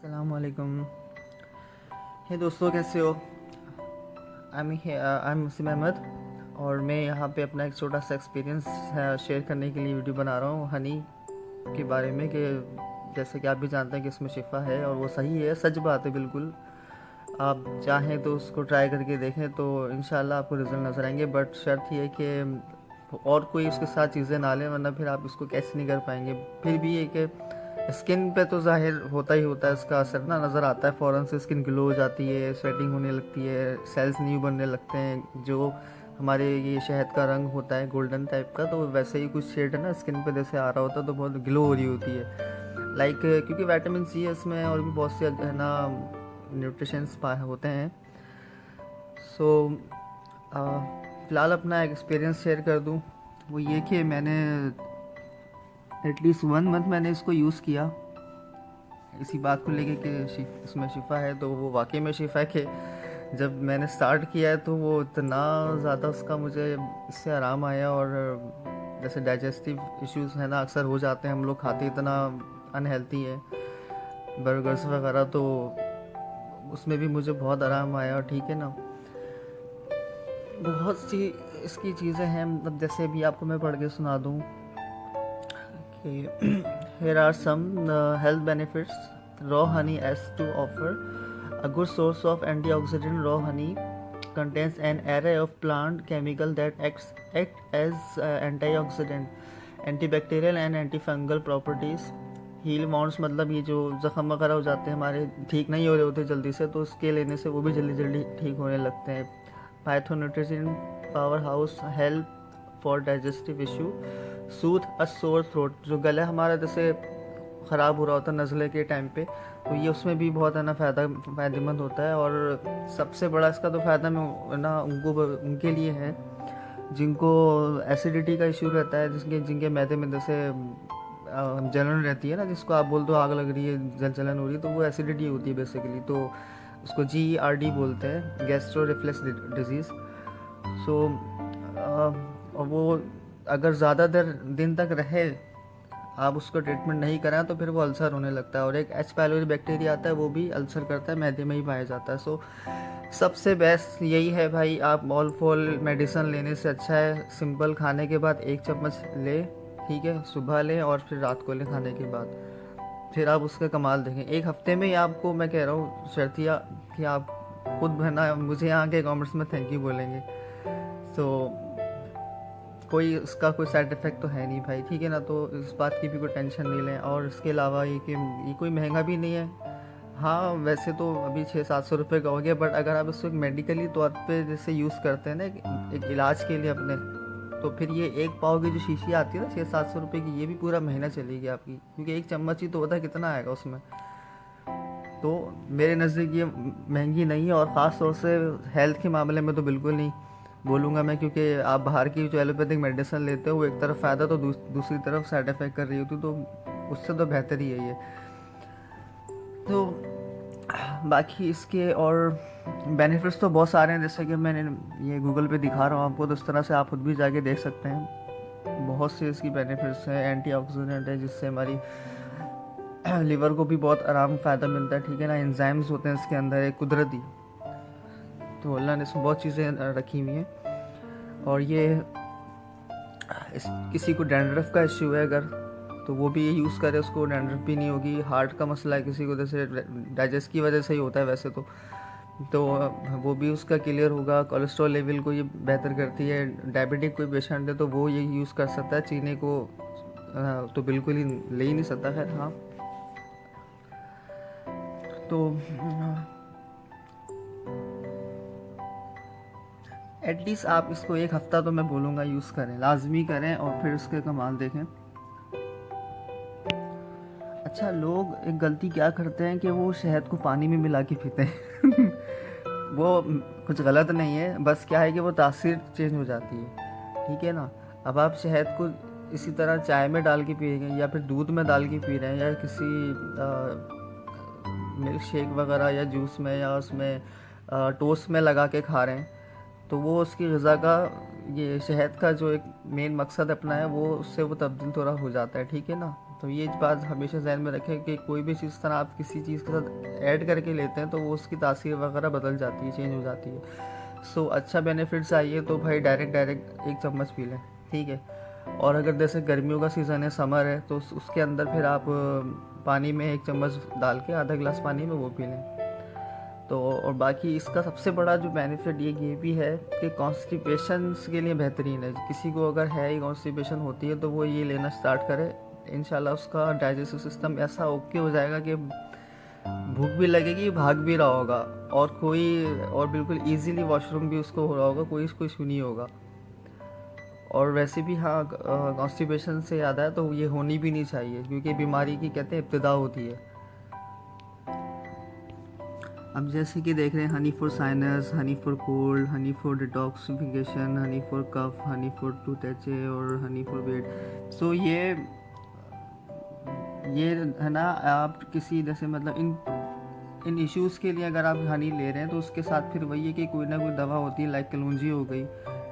अस्सलाम वालेकुम। हे दोस्तों, कैसे हो? आई एम मुस्लिम अहमद और मैं यहाँ पे अपना एक छोटा सा एक्सपीरियंस शेयर करने के लिए वीडियो बना रहा हूँ हनी के बारे में। कि जैसे कि आप भी जानते हैं कि इसमें शिफा है और वो सही है, सच बात है बिल्कुल। आप चाहें तो उसको ट्राई करके देखें तो इंशाल्लाह आपको रिजल्ट नज़र आएंगे, बट शर्त ये है कि और कोई उसके साथ चीज़ें ना लें, वरना फिर आप इसको कैसे नहीं कर पाएंगे। फिर भी ये कि स्किन पे तो ज़ाहिर होता ही होता है, इसका असर ना नज़र आता है फ़ौरन से। स्किन ग्लो हो जाती है, स्वेटिंग होने लगती है, सेल्स न्यू बनने लगते हैं। जो हमारे ये शहद का रंग होता है गोल्डन टाइप का, तो वैसे ही कुछ शेड है ना स्किन पे जैसे आ रहा होता है, तो बहुत ग्लो हो रही होती है। लाइक क्योंकि विटामिन सी है इसमें और भी बहुत से है ना न्यूट्रिशंस होते हैं। सो फ़िलहाल अपना एक्सपीरियंस शेयर कर दूँ, वो ये कि मैंने एटलीस्ट 1 मंथ मैंने इसको यूज़ किया इसी बात को लेके कि इसमें शिफा है। तो वो वाकई में शिफा है कि जब मैंने स्टार्ट किया है तो वो इतना ज़्यादा उसका मुझे इससे आराम आया। और जैसे डाइजेस्टिव इश्यूज है ना अक्सर हो जाते हैं, हम लोग खाते इतना अनहेल्थी है बर्गर्स वगैरह, तो उसमें भी मुझे बहुत आराम आया। और ठीक है ना, बहुत सी इसकी चीज़ें हैं, मतलब जैसे भी आपको मैं पढ़ के सुना दूँ कि here are some health benefits raw honey has to offer. A good source of antioxidant, raw honey contains an array of plant chemical that act as antioxidant, antibacterial and antifungal properties. Heal mounts, मतलब ये जो ज़ख़म वगैरह हो जाते हैं हमारे, ठीक नहीं हो रहे होते जल्दी से, तो उसके लेने से वो भी जल्दी जल्दी ठीक होने लगते हैं। Phytonutrition powerhouse, help for digestive issue, soothe a sore throat, जो गला हमारा जैसे ख़राब हो रहा होता है नज़ले के टाइम पे, तो ये उसमें भी बहुत है ना फ़ायदेमंद होता है। और सबसे बड़ा इसका तो फ़ायदा में ना उनके लिए है जिनको एसिडिटी का इशू रहता है, जिनके मैदे में जैसे जलन रहती है ना, जिसको आप बोल दो आग लग रही है, जलन हो रही है, तो वो एसिडिटी होती है बेसिकली। तो उसको GERD बोलते हैं, गैस्ट्रो रिफ्लेक्स डिजीज़। सो और वो अगर ज़्यादा देर दिन तक रहे, आप उसको ट्रीटमेंट नहीं कराएं, तो फिर वो अल्सर होने लगता है। और एक एच पाइलोरी बैक्टीरिया आता है, वो भी अल्सर करता है, मैदे में ही पाया जाता है। सो सबसे बेस्ट यही है भाई, आप ऑल फॉल मेडिसिन लेने से अच्छा है सिंपल खाने के बाद 1 चम्मच ले, ठीक है, सुबह लें और फिर रात को लें खाने के बाद। फिर आप उसका कमाल देखें, 1 हफ्ते में ही आपको मैं कह रहा हूँ शर्तिया कि आप खुद है ना मुझे यहाँ के कमेंट्स में थैंक यू बोलेंगे। तो कोई इसका कोई साइड इफ़ेक्ट तो है नहीं भाई, ठीक है ना, तो इस बात की भी कोई टेंशन नहीं लें। और इसके अलावा ये कि ये कोई महंगा भी नहीं है। हाँ, वैसे तो अभी 600-700 रुपये का हो गया, बट अगर आप इसको एक मेडिकली तौर पे जैसे यूज़ करते हैं ना एक इलाज के लिए अपने, तो फिर ये एक पाव की जो शीशी आती है ना 600-700 रुपये की, ये भी पूरा महीना चलेगी आपकी, क्योंकि 1 चम्मच ही तो होता है, कितना आएगा उसमें। तो मेरे नज़दीक ये महंगी नहीं है, और ख़ास तौर से हेल्थ के मामले में तो बिल्कुल नहीं बोलूँगा मैं, क्योंकि आप बाहर की जो एलोपैथिक मेडिसिन लेते हो वो एक तरफ फ़ायदा तो दूसरी तरफ साइड इफ़ेक्ट कर रही होती, तो उससे तो बेहतर ही है ये। तो बाकी इसके और बेनिफिट्स तो बहुत सारे हैं, जैसे कि मैंने ये गूगल पे दिखा रहा हूँ आपको, तो इस तरह से आप खुद भी जाके देख सकते हैं। बहुत से इसकी बेनिफिट्स हैं, एंटीऑक्सीडेंट है जिससे हमारी लिवर को भी बहुत आराम फ़ायदा मिलता है, ठीक है ना। एंजाइम्स होते हैं इसके अंदर एक कुदरती, तो अल्लाह ने इसमें बहुत चीज़ें रखी हुई हैं। और ये किसी को डैंड्रफ का इश्यू है अगर, तो वो भी ये यूज़ करे, उसको डैंड्रफ भी नहीं होगी। हार्ट का मसला है किसी को, जैसे डाइजेस्ट की वजह से ही होता है वैसे तो वो भी उसका क्लियर होगा। कोलेस्ट्रॉल लेवल को ये बेहतर करती है। डायबिटिक कोई पेशेंट है तो वो ये यूज़ कर सकता है, चीनी को तो बिल्कुल ही ले ही नहीं सकता। खैर हाँ, तो एटलीस्ट आप इसको 1 हफ्ता तो मैं बोलूँगा यूज़ करें, लाजमी करें, और फिर उसके कमाल देखें। अच्छा, लोग एक गलती क्या करते हैं कि वो शहद को पानी में मिला के पीते हैं वो कुछ गलत नहीं है, बस क्या है कि वो तासीर चेंज हो जाती है, ठीक है ना। अब आप शहद को इसी तरह चाय में डाल के पिएंगे, या फिर दूध में डाल के पी रहे हैं, या किसी मिल्क शेक वगैरह या जूस में, या उसमें टोस्ट में लगा के खा रहे हैं, तो वो उसकी ग़िज़ा का, ये शहद का जो एक मेन मकसद अपना है, वो उससे वो तब्दील थोड़ा हो जाता है, ठीक है ना। तो ये बात हमेशा ध्यान में रखें कि कोई भी चीज़ तरह आप किसी चीज़ के साथ ऐड करके लेते हैं तो वो उसकी तासीर वगैरह बदल जाती है, चेंज हो जाती है। सो अच्छा बेनिफिट चाहिए तो भाई डायरेक्ट एक चम्मच पी लें, ठीक है। और अगर जैसे गर्मियों का सीज़न है, समर है, तो उसके अंदर फिर आप पानी में 1 चम्मच डाल के आधा गिलास पानी में वो पी लें। तो और बाकी इसका सबसे बड़ा जो बेनिफिट ये भी है कि कॉन्स्टिपेशन के लिए बेहतरीन है। किसी को अगर है ही कॉन्स्टिपेशन होती है तो वो ये लेना स्टार्ट करे, इंशाल्लाह उसका डाइजेस्टिव सिस्टम ऐसा ओके हो जाएगा कि भूख भी लगेगी, भाग भी रहा होगा, और बिल्कुल इजीली वॉशरूम भी उसको हो रहा होगा, कोई इसको इशू नहीं होगा। और वैसे भी हाँ, कॉन्स्टिपेशन से याद आया तो ये होनी भी नहीं चाहिए, क्योंकि बीमारी की कहते हैं इब्तिदा होती है। अब जैसे कि देख रहे हैं honey for sinus, honey for cold, honey for detoxification, honey for cough, honey for toothache और हनी फॉर वेट। सो ये है ना, आप किसी जैसे मतलब इन इश्यूज़ के लिए अगर आप हनी ले रहे हैं तो उसके साथ फिर वही है कि कोई ना कोई दवा होती है, लाइक कलौंजी हो गई,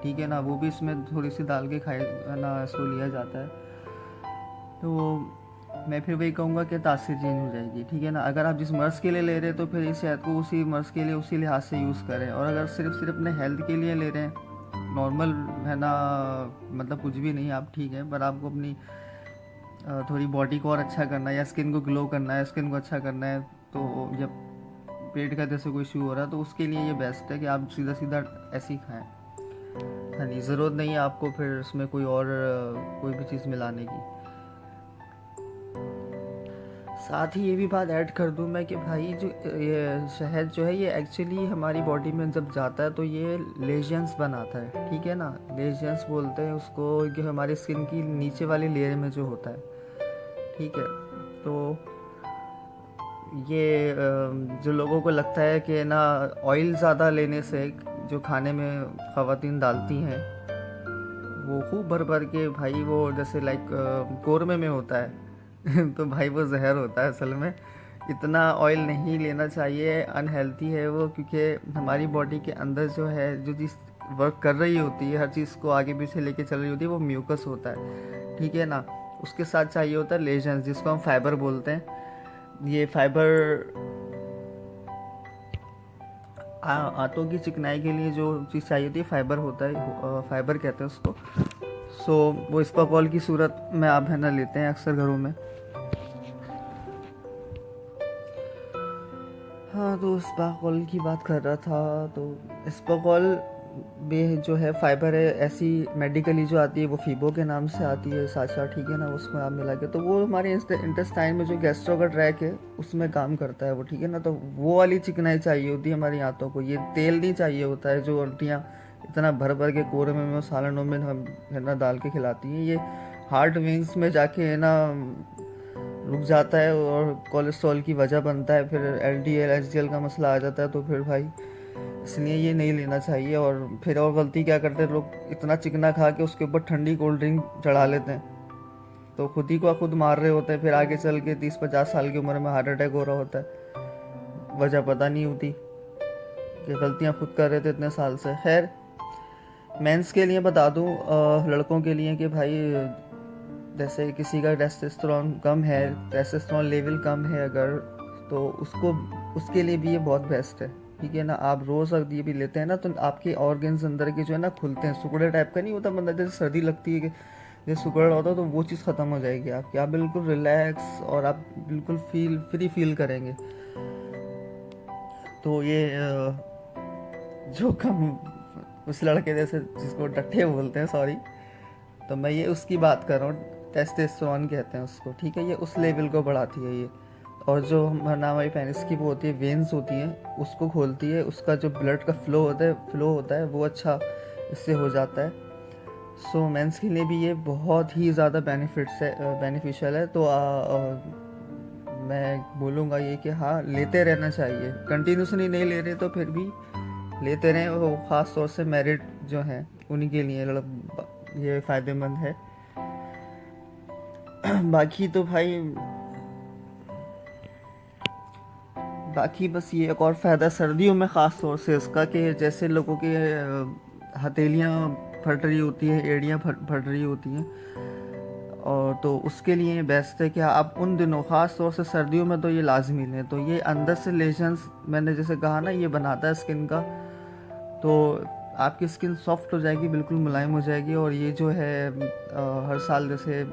ठीक है ना, वो भी इसमें थोड़ी सी डाल के खाए ना, इसको लिया जाता है। तो मैं फिर वही कहूँगा कि तासीर चेंज हो जाएगी, ठीक है ना। अगर आप जिस मर्ज़ के लिए ले रहे हैं तो फिर इस शहद को उसी मर्ज़ के लिए उसी लिहाज से यूज़ करें। और अगर सिर्फ अपने हेल्थ के लिए ले रहे हैं, नॉर्मल है ना, मतलब कुछ भी नहीं आप, ठीक है, पर आपको अपनी थोड़ी बॉडी को और अच्छा करना है या स्किन को ग्लो करना है, स्किन को अच्छा करना है, तो जब पेट का जैसे कोई इशू हो रहा है तो उसके लिए ये बेस्ट है कि आप सीधा सीधा ऐसे ही खाएं। हाँ नहीं, ज़रूरत नहीं है आपको फिर उसमें कोई और कोई भी चीज़ मिलाने की। साथ ही ये भी बात ऐड कर दूं मैं कि भाई जो ये शहद जो है ये एक्चुअली हमारी बॉडी में जब जाता है तो ये लेजन्स बनाता है, ठीक है ना। लेजन्स बोलते हैं उसको, कि हमारी स्किन की नीचे वाली लेयर में जो होता है, ठीक है। तो ये जो लोगों को लगता है कि ना ऑयल ज़्यादा लेने से जो खाने में ख़वातीन डालती हैं वो खूब भर भर के, भाई वो जैसे लाइक कौरमे में होता है तो भाई वो जहर होता है असल में। इतना ऑयल नहीं लेना चाहिए, अनहेल्थी है वो, क्योंकि हमारी बॉडी के अंदर जो है जो चीज़ वर्क कर रही होती है, हर चीज़ को आगे पीछे लेके चल रही होती है, वो म्यूकस होता है, ठीक है ना। उसके साथ चाहिए होता है लेजन्स, जिसको हम फाइबर बोलते हैं। ये फाइबर आंतों की चिकनाई के लिए जो चीज़ चाहिए होती है फाइबर होता है, फाइबर कहते हैं उसको। सो वो स्पाकोल की सूरत में आप है ना लेते हैं अक्सर घरों में। हाँ, तो स्पाकोल की बात कर रहा था। तो स्पाकोल में जो है फाइबर है, ऐसी मेडिकली जो आती है वो फीबो के नाम से आती है साचा, ठीक है ना। उसमें आप मिला के तो वो हमारे इंटेस्टाइन में जो गैस्ट्रो का ट्रैक है उसमें काम करता है वो, ठीक है ना। तो वो वाली चिकनाई चाहिए होती है हमारी आंतों को, ये तेल नहीं चाहिए होता है जो उल्टियाँ इतना भर भर के कोरमे में सालनों में हम है ना डाल के खिलाती हैं। ये हार्ट वेन्स में जाके है ना रुक जाता है और कोलेस्ट्रॉल की वजह बनता है, फिर LDL HDL का मसला आ जाता है। तो फिर भाई इसलिए ये नहीं लेना चाहिए। और फिर और गलती क्या करते हैं लोग, इतना चिकना खा के उसके ऊपर ठंडी कोल्ड ड्रिंक चढ़ा लेते हैं, तो खुद ही को खुद मार रहे होते हैं। फिर आगे चल के 30-50 साल की उम्र में हार्ट अटैक हो रहा होता है, वजह पता नहीं होती कि गलतियां खुद कर रहे थे इतने साल से। खैर, मेंस के लिए बता दूं, लड़कों के लिए कि भाई जैसे किसी का टेस्टोस्टेरोन कम है, टेस्टोस्टेरोन लेवल कम है अगर, तो उसके लिए भी ये बहुत बेस्ट है, ठीक है ना। आप रोज़ अगर ये भी लेते हैं ना तो आपके ऑर्गन्स अंदर के जो है ना खुलते हैं, सुकड़े टाइप का नहीं होता बंदा, जैसे सर्दी लगती है कि जैसे सुकड़ रहा होता है, तो वो चीज़ ख़त्म हो जाएगी आपकी, आप बिल्कुल रिलैक्स और आप बिल्कुल फ्री फील करेंगे। तो ये जो कम उस लड़के जैसे जिसको डट्ठे बोलते हैं, सॉरी, तो मैं ये उसकी बात कर रहा हूँ, टेस्टोस्टेरोन कहते हैं उसको, ठीक है। ये उस लेवल को बढ़ाती है ये। और जो हमारी पेनिस की वो होती है, वेन्स होती हैं, उसको खोलती है, उसका जो ब्लड का फ्लो होता है वो अच्छा इससे हो जाता है। सो मेंस के लिए भी ये बहुत ही ज़्यादा बेनिफिशियल है। तो मैं बोलूँगा ये कि हाँ, लेते रहना चाहिए, कंटिन्यूसली नहीं ले रहे तो फिर भी लेते रहें। वो ख़ास तौर से मैरिड जो हैं उन्हीं के लिए ये फ़ायदेमंद है। बाकी बस ये एक और फ़ायदा सर्दियों में ख़ास तौर से इसका, कि जैसे लोगों के हथेलियाँ फट रही होती है, एड़ियाँ फट रही होती हैं, और तो उसके लिए बेस्ट है कि आप उन दिनों ख़ास तौर से सर्दियों में तो ये लाजमी लें। तो ये अंदर से लेशंस मैंने जैसे कहा ना, ये बनाता है स्किन का, तो आपकी स्किन सॉफ्ट हो जाएगी, बिल्कुल मुलायम हो जाएगी। और ये जो है हर साल जैसे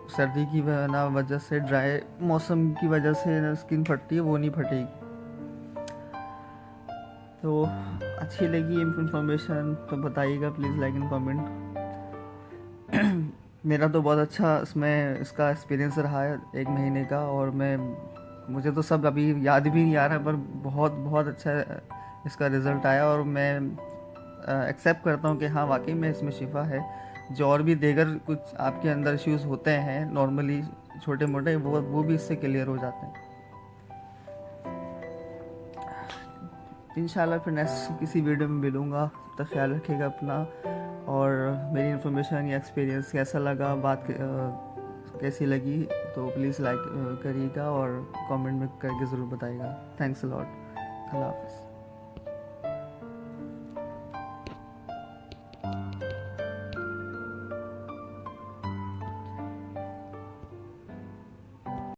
सर्दी की वजह से, ड्राई मौसम की वजह से स्किन फटती है, वो नहीं फटेगी। तो अच्छी लगी इंफॉर्मेशन तो बताइएगा प्लीज़, लाइक एंड कमेंट। मेरा तो बहुत अच्छा इसमें इसका एक्सपीरियंस रहा है 1 महीने का, और मुझे तो सब अभी याद भी नहीं आ रहा है, पर बहुत बहुत अच्छा इसका रिज़ल्ट आया। और मैं एक्सेप्ट करता हूँ कि हाँ वाकई में इसमें शिफा है। जो और भी दीगर कुछ आपके अंदर इश्यूज़ होते हैं नॉर्मली छोटे मोटे, वो भी इससे क्लियर हो जाते हैं। इंशाल्लाह फिर नेक्स्ट किसी वीडियो में मिलूँगा। तब तक ख्याल रखिएगा अपना, और मेरी इन्फॉर्मेशन या एक्सपीरियंस कैसा लगा, कैसी लगी, तो प्लीज़ लाइक करिएगा और कमेंट में करके ज़रूर बताइएगा। Thanks a lot. अल्लाह हाफ़िज़।